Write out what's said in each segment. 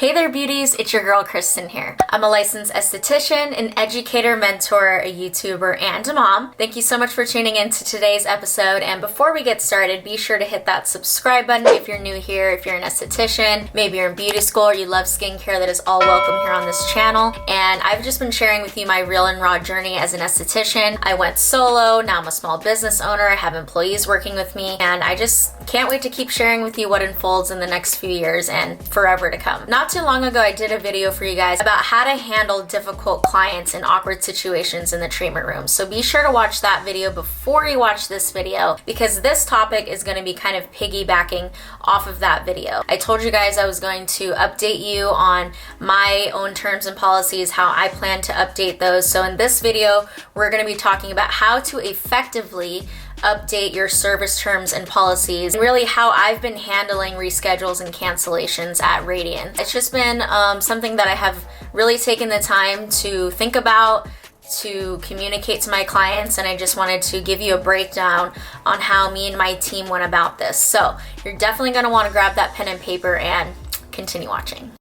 Hey there beauties, it's your girl Kristen here. I'm a licensed esthetician, an educator, mentor, a YouTuber, and a mom. Thank you so much for tuning in to today's episode, and before we get started, be sure to hit that subscribe button if you're new here, if you're an esthetician, maybe you're in beauty school or you love skincare. That is all welcome here on this channel. And I've just been sharing with you my real and raw journey as an esthetician. I went solo, now I'm a small business owner, I have employees working with me, and I just can't wait to keep sharing with you what unfolds in the next few years and forever to come. Not too long ago, I did a video for you guys about how to handle difficult clients in awkward situations in the treatment room. So be sure to watch that video before you watch this video, because this topic is going to be kind of piggybacking off of that video. I told you guys I was going to update you on my own terms and policies, how I plan to update those. So in this video, we're going to be talking about how to effectively update your service terms and policies, and really how I've been handling reschedules and cancellations at Radiance. It's just been something that I have really taken the time to think about, to communicate to my clients, and I just wanted to give you a breakdown on how me and my team went about this. So you're definitely going to want to grab that pen and paper and continue watching.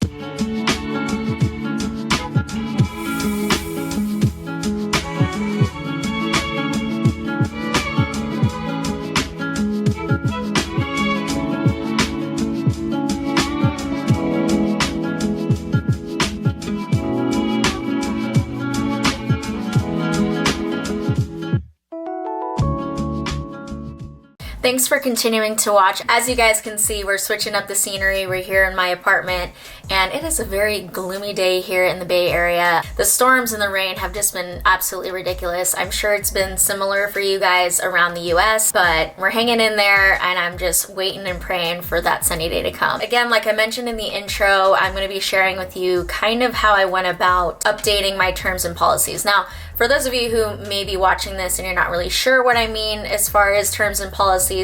Thanks for continuing to watch. As you guys can see, we're switching up the scenery. We're here in my apartment, and it is a very gloomy day here in the Bay Area. The storms and the rain have just been absolutely ridiculous. I'm sure it's been similar for you guys around the US, but we're hanging in there, and I'm just waiting and praying for that sunny day to come. Again, like I mentioned in the intro, I'm going to be sharing with you kind of how I went about updating my terms and policies. Now, for those of you who may be watching this and you're not really sure what I mean as far as terms and policies,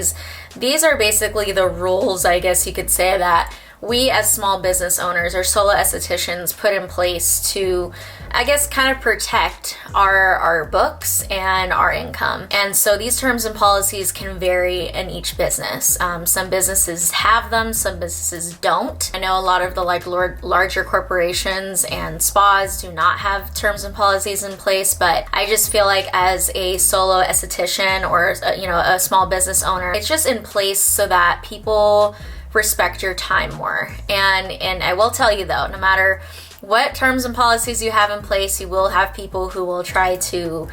these are basically the rules, I guess you could say, that we as small business owners or solo estheticians put in place to, I guess, kind of protect our books and our income. And so these terms and policies can vary in each business. Some businesses have them, some businesses don't. I know a lot of the larger corporations and spas do not have terms and policies in place, but I just feel like as a solo esthetician or a small business owner, it's just in place so that people respect your time more. And I will tell you though, no matter what terms and policies you have in place, you will have people who will try to,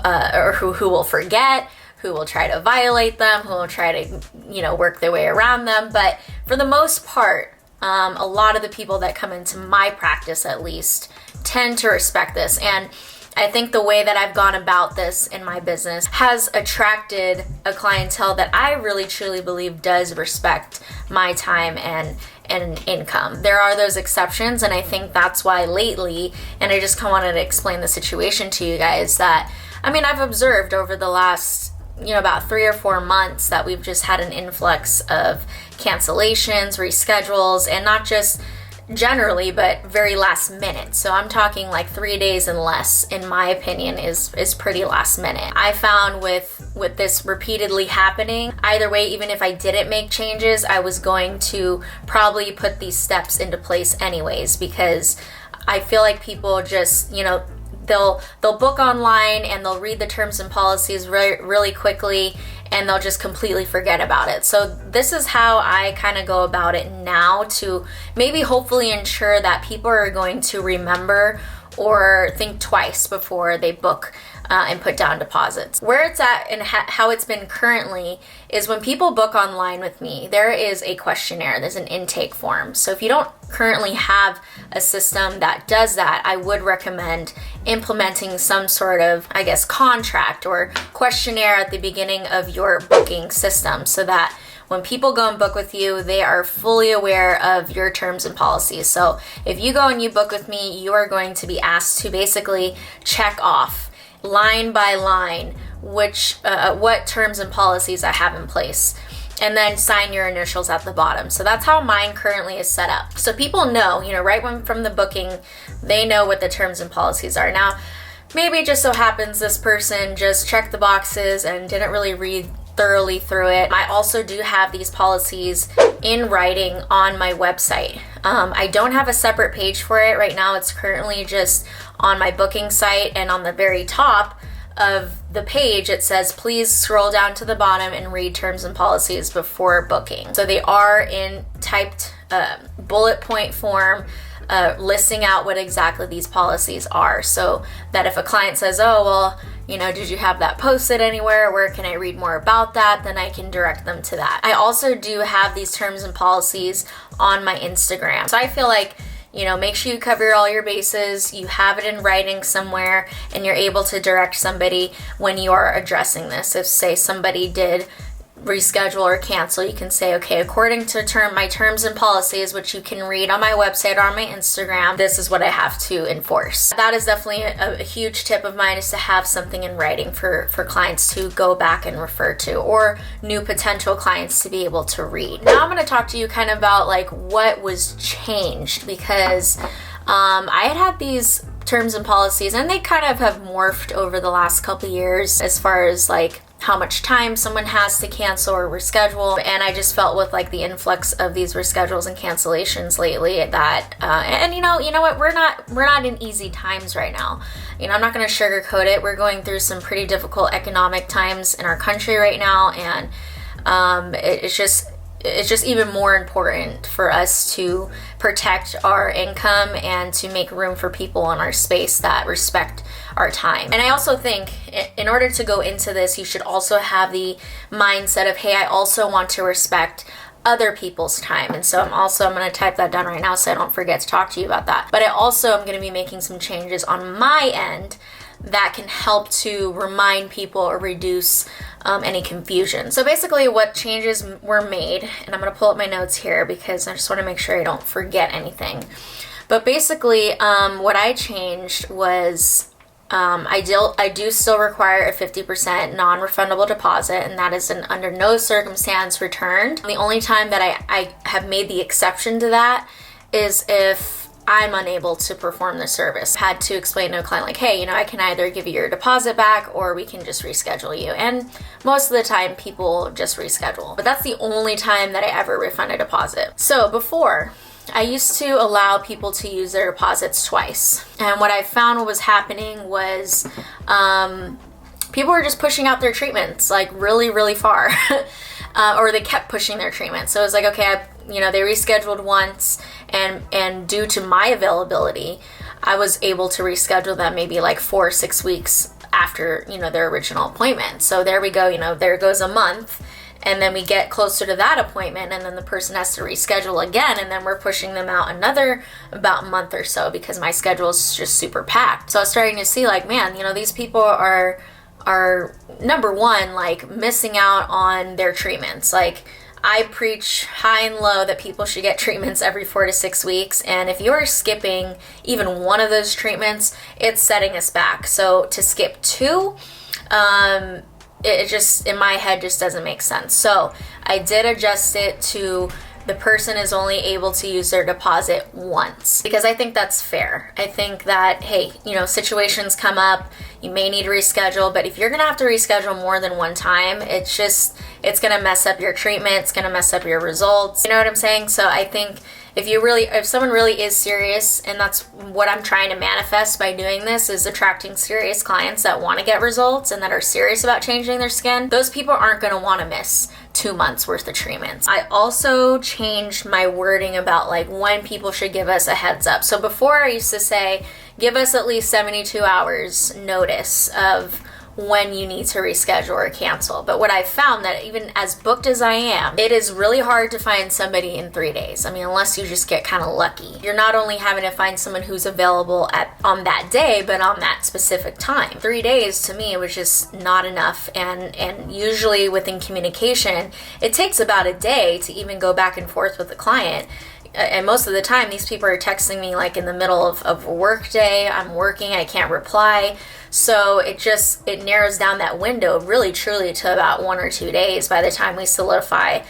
or who will forget, who will try to violate them, who will try to, work their way around them. But for the most part, a lot of the people that come into my practice, at least, tend to respect this. And I think the way that I've gone about this in my business has attracted a clientele that I really truly believe does respect my time and income. There are those exceptions, and I think that's why lately, and I just wanted to explain the situation to you guys, that I've observed over the last about 3 or 4 months that we've just had an influx of cancellations, reschedules, and not just generally, but very last minute. So I'm talking like 3 days and less, in my opinion, is pretty last minute. I found with this repeatedly happening, either way, even if I didn't make changes, I was going to probably put these steps into place anyways, because I feel like people just, they'll book online and they'll read the terms and policies really quickly, and they'll just completely forget about it. So this is how I kind of go about it now, to maybe hopefully ensure that people are going to remember or think twice before they book and put down deposits. Where it's at and how it's been currently is when people book online with me, there is a questionnaire, there's an intake form. So if you don't currently have a system that does that, I would recommend implementing some sort of, contract or questionnaire at the beginning of your booking system, so that when people go and book with you, they are fully aware of your terms and policies. So if you go and you book with me, you are going to be asked to basically check off line by line what terms and policies I have in place, and then sign your initials at the bottom. So that's how mine currently is set up. So people know, right from the booking, they know what the terms and policies are. Now, maybe it just so happens this person just checked the boxes and didn't really read thoroughly through it. I also do have these policies in writing on my website. I don't have a separate page for it right now. It's currently just on my booking site, and on the very top of the page it says please scroll down to the bottom and read terms and policies before booking. So they are in typed bullet point form, listing out what exactly these policies are, so that if a client says, oh well, you know, did you have that posted anywhere, where can I read more about that, then I can direct them to that. I also do have these terms and policies on my Instagram, so I feel like, you know, make sure you cover all your bases, you have it in writing somewhere, and you're able to direct somebody when you are addressing this. If, say, somebody did reschedule or cancel, you can say, okay, according to my terms and policies, which you can read on my website or on my Instagram, this is what I have to enforce. That is definitely a huge tip of mine, is to have something in writing for clients to go back and refer to, or new potential clients to be able to read. Now I'm going to talk to you kind of about like what was changed, because I had these terms and policies, and they kind of have morphed over the last couple years as far as like how much time someone has to cancel or reschedule. And I just felt with like the influx of these reschedules and cancellations lately that and you know what, we're not in easy times right now. You know, I'm not going to sugarcoat it. We're going through some pretty difficult economic times in our country right now, and it's just even more important for us to protect our income and to make room for people in our space that respect our time. And I also think in order to go into this, you should also have the mindset of, hey, I also want to respect other people's time. And so I'm going to type that down right now so I don't forget to talk to you about that. But I also am going to be making some changes on my end that can help to remind people or reduce any confusion. So basically what changes were made, and I'm going to pull up my notes here because I just want to make sure I don't forget anything. But basically what I changed was I do still require a 50% non-refundable deposit, and that is under no circumstance returned. The only time that I have made the exception to that is if I'm unable to perform the service. I had to explain to a client like, hey, you know, I can either give you your deposit back or we can just reschedule you. And most of the time people just reschedule. But that's the only time that I ever refund a deposit. So before, I used to allow people to use their deposits twice. And what I found was happening was people were just pushing out their treatments like really, really far. Or they kept pushing their treatment. So it was like, okay, they rescheduled once, and due to my availability, I was able to reschedule them maybe like 4 or 6 weeks after, their original appointment. So there we go, there goes a month, and then we get closer to that appointment, and then the person has to reschedule again, and then we're pushing them out another about a month or so because my schedule is just super packed. So I was starting to see like, man, these people are number one, like missing out on their treatments. Like I preach high and low that people should get treatments every 4 to 6 weeks. And if you're skipping even one of those treatments, it's setting us back. So to skip 2, it just, in my head, just doesn't make sense. So I did adjust it to the person is only able to use their deposit once, because I think that's fair. I think that, hey, situations come up, you may need to reschedule, but if you're gonna have to reschedule more than one time, it's gonna mess up your treatment, it's gonna mess up your results. You know what I'm saying? So I think if someone really is serious, and that's what I'm trying to manifest by doing this, is attracting serious clients that want to get results and that are serious about changing their skin, those people aren't going to want to miss 2 months worth of treatments. I also changed my wording about like when people should give us a heads up. So before I used to say, give us at least 72 hours notice of when you need to reschedule or cancel. But what I found that even as booked as I am, it is really hard to find somebody in 3 days. I mean, unless you just get kind of lucky. You're not only having to find someone who's available on that day, but on that specific time. 3 days to me was just not enough. And usually within communication, it takes about a day to even go back and forth with the client. And most of the time, these people are texting me like in the middle of a work day. I'm working, I can't reply. So it narrows down that window really truly to about 1 or 2 days by the time we solidify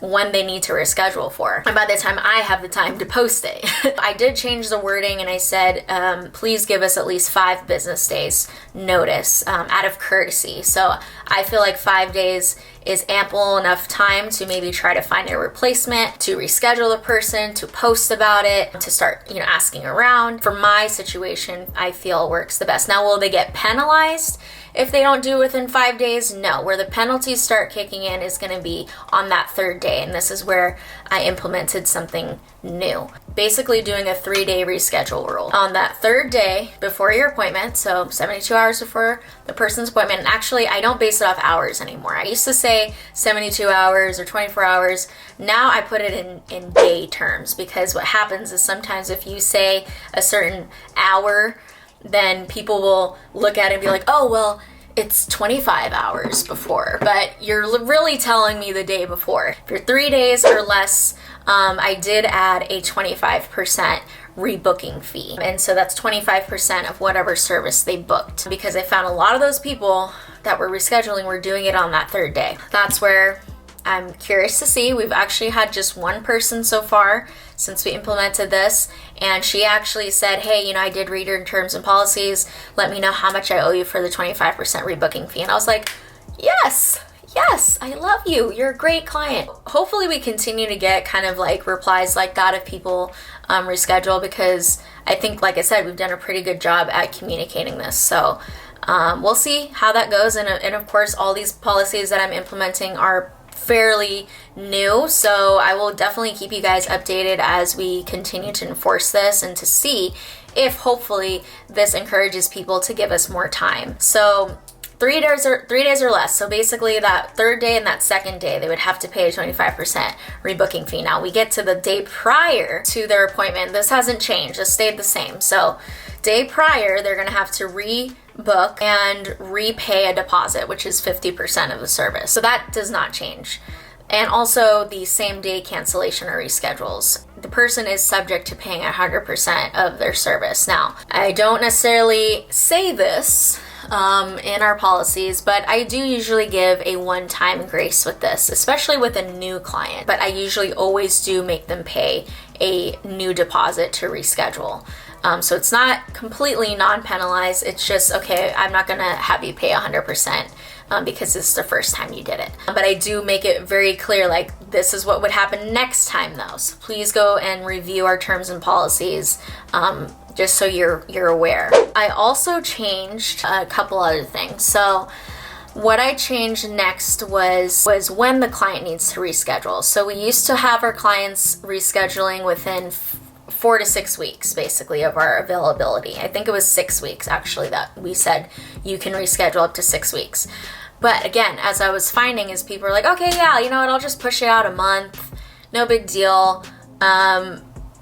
when they need to reschedule for. And by the time I have the time to post it. I did change the wording and I said, please give us at least 5 business days notice out of courtesy. So I feel like 5 days is ample enough time to maybe try to find a replacement, to reschedule the person, to post about it, to start, asking around. For my situation, I feel works the best. Now, will they get penalized if they don't do it within 5 days? No. Where the penalties start kicking in is going to be on that third day, and this is where I implemented something new. Basically doing a 3-day reschedule rule. On that third day before your appointment, so 72 hours before the person's appointment, and actually I don't base it off hours anymore. I used to say 72 hours or 24 hours. Now I put it in day terms, because what happens is sometimes if you say a certain hour, then people will look at it and be like, oh, well, it's 25 hours before, but you're really telling me the day before. If you're 3 days or less, I did add a 25% rebooking fee. And so that's 25% of whatever service they booked, because I found a lot of those people that were rescheduling were doing it on that third day. That's where I'm curious to see. We've actually had just one person so far since we implemented this, and she actually said, hey, I did read your terms and policies. Let me know how much I owe you for the 25% rebooking fee. And I was like, yes, I love you. You're a great client. Hopefully we continue to get kind of like replies like that if people reschedule, because I think, like I said, we've done a pretty good job at communicating this. So we'll see how that goes. And of course, all these policies that I'm implementing are fairly new, so I will definitely keep you guys updated as we continue to enforce this and to see if hopefully this encourages people to give us more time. So 3 days or less. So basically that third day and that second day, they would have to pay a 25% rebooking fee. Now we get to the day prior to their appointment. This hasn't changed. It stayed the same. So day prior, they're going to have to rebook and repay a deposit, which is 50% of the service. So that does not change. And also the same day cancellation or reschedules. The person is subject to paying 100% of their service. Now, I don't necessarily say this in our policies, but I do usually give a one-time grace with this, especially with a new client. But I usually always do make them pay a new deposit to reschedule. So it's not completely non-penalized. It's just, okay, I'm not going to have you pay 100% because this is the first time you did it. But I do make it very clear, like, this is what would happen next time though. So please go and review our terms and policies just so you're aware. I also changed a couple other things. So what I changed next was when the client needs to reschedule. So we used to have our clients rescheduling within 4 to 6 weeks, basically, of our availability. I think it was 6 weeks, actually, that we said you can reschedule up to 6 weeks. But again, as I was finding, is people are like, okay, yeah, you know what, I'll just push it out a month, no big deal.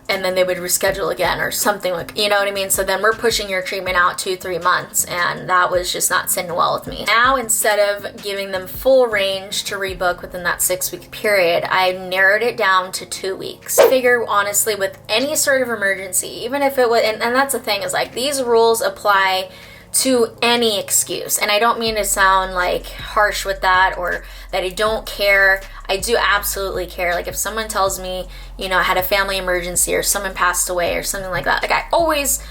And then they would reschedule again or something, like, you know what I mean? So then we're pushing your treatment out 2-3 months, and that was just not sitting well with me. Now, instead of giving them full range to rebook within that 6-week period, I narrowed it down to 2 weeks. I figure, honestly, with any sort of emergency, even if it was, and that's the thing, is like, these rules apply to any excuse. And I don't mean to sound like harsh with that or that I don't care. I do absolutely care. Like, if someone tells me, you know, I had a family emergency or someone passed away or something like that, like, I always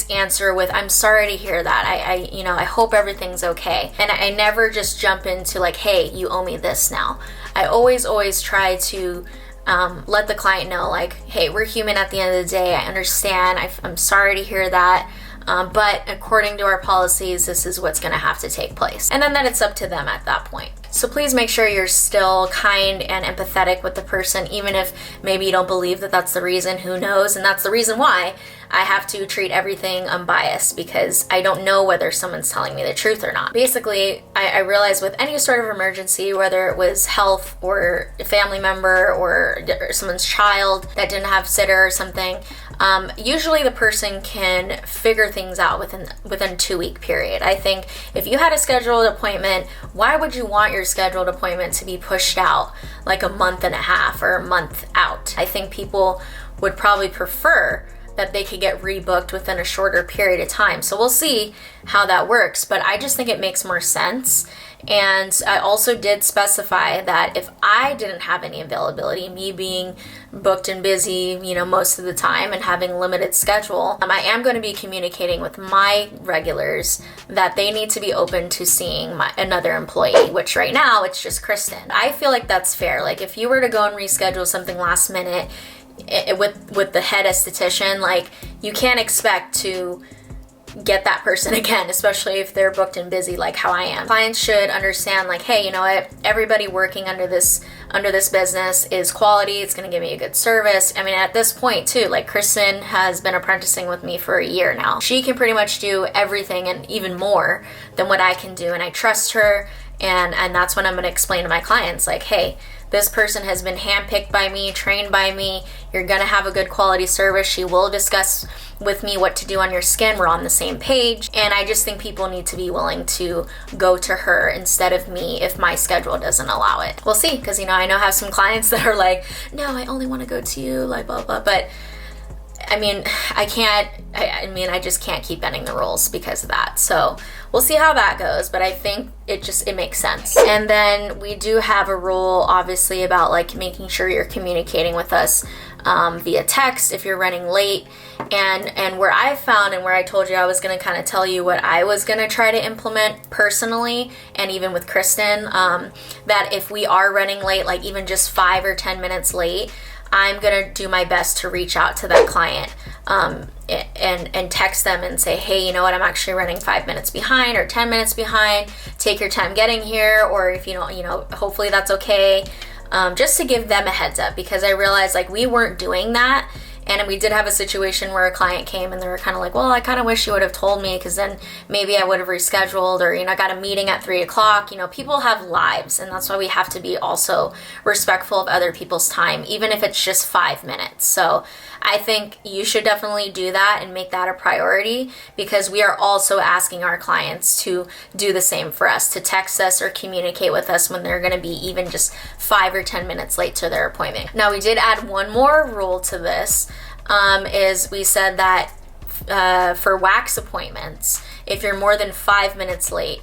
answer with, I'm sorry to hear that. I hope everything's okay. And I never just jump into like, hey, you owe me this now. I always try to let the client know, like, hey, we're human at the end of the day. I understand. I'm sorry to hear that. But according to our policies, this is what's going to have to take place. And then it's up to them at that point. So please make sure you're still kind and empathetic with the person, even if maybe you don't believe that that's the reason. Who knows? And that's the reason why I have to treat everything unbiased, because I don't know whether someone's telling me the truth or not. Basically, I realized with any sort of emergency, whether it was health or a family member or someone's child that didn't have sitter or something, usually the person can figure things out within a 2-week period. I think if you had a scheduled appointment, why would you want your scheduled appointment to be pushed out like a month and a half or a month out? I think people would probably prefer that they could get rebooked within a shorter period of time. So we'll see how that works, but I just think it makes more sense. And I also did specify that if I didn't have any availability, me being booked and busy, most of the time and having limited schedule, I am going to be communicating with my regulars that they need to be open to seeing another employee, which right now it's just Kristen. I feel like that's fair. Like if you were to go and reschedule something last minute with the head esthetician, like you can't expect to get that person again, especially if they're booked and busy like how I am. Clients should understand like, hey, you know what? Everybody working under this business is quality. It's going to give me a good service. I mean, at this point too, like Kristen has been apprenticing with me for a year now. She can pretty much do everything and even more than what I can do. And I trust her. And that's when I'm going to explain to my clients like, hey, this person has been handpicked by me, trained by me. You're going to have a good quality service. She will discuss with me what to do on your skin. We're on the same page. And I just think people need to be willing to go to her instead of me if my schedule doesn't allow it. We'll see, because, I know I have some clients that are like, no, I only want to go to you, like blah, blah. But I mean, I just can't keep bending the rules because of that. So we'll see how that goes, but I think it makes sense. And then we do have a rule, obviously, about like making sure you're communicating with us via text if you're running late. And where I found and where I told you I was going to kind of tell you what I was going to try to implement personally, and even with Kristen, that if we are running late, like even just 5 or 10 minutes late, I'm going to do my best to reach out to that client and text them and say, hey, you know what, I'm actually running 5 minutes behind or 10 minutes behind. Take your time getting here, or if you don't, hopefully that's okay. Just to give them a heads up, because I realized like we weren't doing that. And we did have a situation where a client came and they were kind of like, well, I kind of wish you would have told me, because then maybe I would have rescheduled, or, I got a meeting at 3 o'clock. People have lives, and that's why we have to be also respectful of other people's time, even if it's just 5 minutes. So I think you should definitely do that and make that a priority, because we are also asking our clients to do the same for us, to text us or communicate with us when they're going to be even just 5 or 10 minutes late to their appointment. Now, we did add one more rule to this. Is we said that for wax appointments, if you're more than 5 minutes late,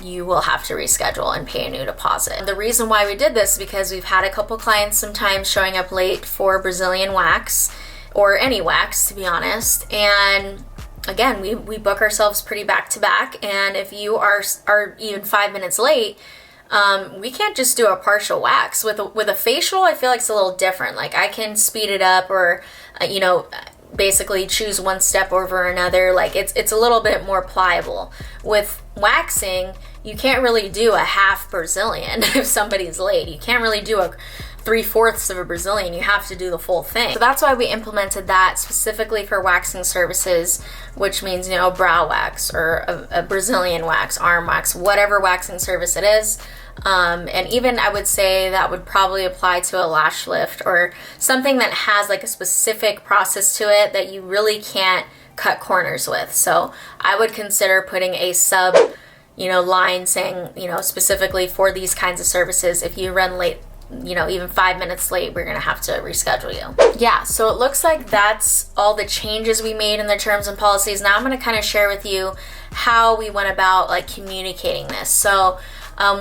you will have to reschedule and pay a new deposit. The reason why we did this is because we've had a couple clients sometimes showing up late for Brazilian wax, or any wax, to be honest. And again, we book ourselves pretty back to back. And if you are even 5 minutes late, we can't just do a partial wax. With a facial, I feel like it's a little different. Like I can speed it up, or basically choose one step over another. Like it's a little bit more pliable. With waxing, you can't really do a half Brazilian if somebody's late. You can't really do a 3/4 of a Brazilian. You have to do the full thing. So that's why we implemented that specifically for waxing services, which means, brow wax or a Brazilian wax, arm wax, whatever waxing service it is. And even I would say that would probably apply to a lash lift, or something that has like a specific process to it that you really can't cut corners with. So I would consider putting a sub, line saying, specifically for these kinds of services, if you run late, even 5 minutes late, we're going to have to reschedule you. Yeah, so it looks like that's all the changes we made in the terms and policies. Now I'm going to kind of share with you how we went about like communicating this. So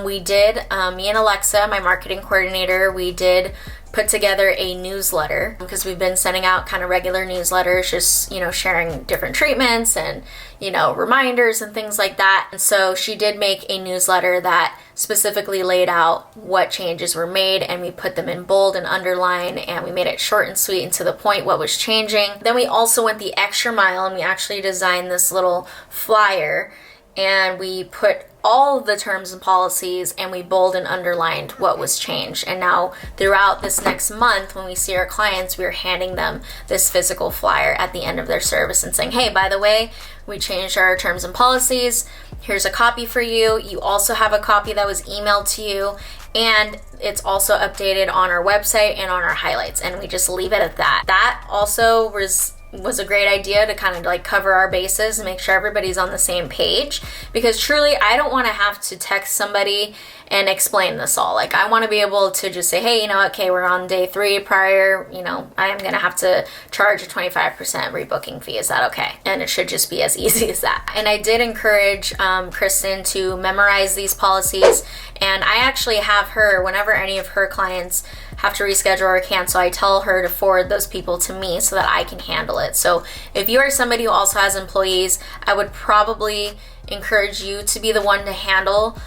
we did, me and Alexa, my marketing coordinator, we did put together a newsletter, because we've been sending out kind of regular newsletters, just, sharing different treatments and, reminders and things like that. And so she did make a newsletter that specifically laid out what changes were made, and we put them in bold and underline, and we made it short and sweet and to the point what was changing. Then we also went the extra mile, and we actually designed this little flyer, and we put all of the terms and policies, and we bold and underlined what was changed. And now throughout this next month, when we see our clients, we're handing them this physical flyer at the end of their service and saying, hey, by the way, we changed our terms and policies. Here's a copy for you. You also have a copy that was emailed to you, and it's also updated on our website and on our highlights, and we just leave it at that. That also was was a great idea to kind of like cover our bases and make sure everybody's on the same page, because truly I don't want to have to text somebody and explain this all. Like, I want to be able to just say, hey, you know, okay, we're on day 3 prior, you know, I am going to have to charge a 25% rebooking fee. Is that okay? And it should just be as easy as that. And I did encourage Kristen to memorize these policies, and I actually have her, whenever any of her clients have to reschedule or cancel, I tell her to forward those people to me so that I can handle it. So if you are somebody who also has employees, I would probably encourage you to be the one to handle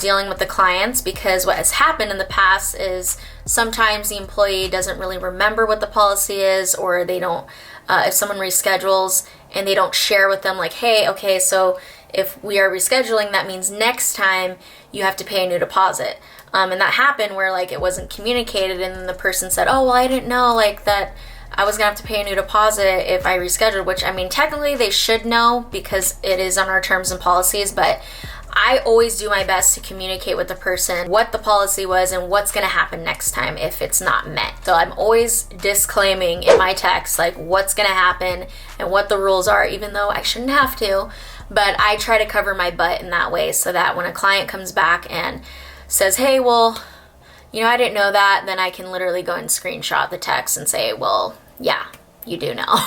dealing with the clients, because what has happened in the past is sometimes the employee doesn't really remember what the policy is, or they don't, if someone reschedules and they don't share with them like, hey, okay, so if we are rescheduling, that means next time you have to pay a new deposit. And that happened where like it wasn't communicated, and then the person said, oh, well, I didn't know like that I was gonna have to pay a new deposit if I rescheduled, which, I mean, technically they should know because it is on our terms and policies, but I always do my best to communicate with the person what the policy was and what's gonna happen next time if it's not met. So I'm always disclaiming in my text like what's gonna happen and what the rules are, even though I shouldn't have to, but I try to cover my butt in that way so that when a client comes back and says, hey, well, you know, I didn't know that, then I can literally go and screenshot the text and say, well, yeah, you do know.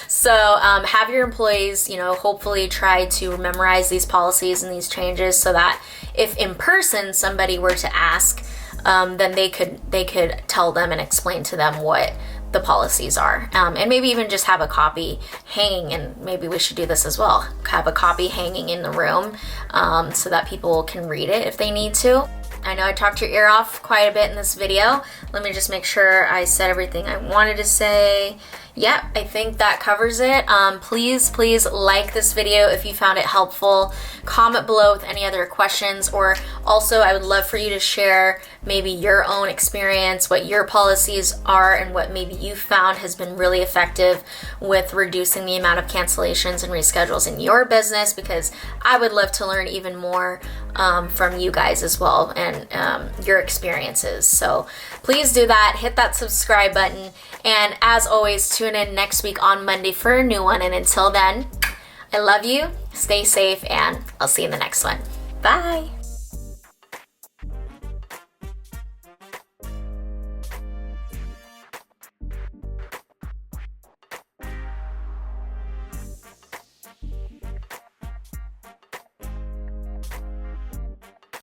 So have your employees, you know, hopefully try to memorize these policies and these changes so that if in person somebody were to ask, then they could tell them and explain to them what the policies are, and maybe even just have a copy hanging, and maybe we should do this as well, have a copy hanging in the room so that people can read it if they need to. I know I talked your ear off quite a bit in this video. Let me just make sure I said everything I wanted to say. Yep, I think that covers it. Please like this video if you found it helpful. Comment below with any other questions, or also I would love for you to share maybe your own experience, what your policies are, and what maybe you found has been really effective with reducing the amount of cancellations and reschedules in your business, because I would love to learn even more from you guys as well, and your experiences. So please do that, hit that subscribe button, and as always, tune in next week on Monday for a new one. And until then, I love you, stay safe, and I'll see you in the next one. Bye.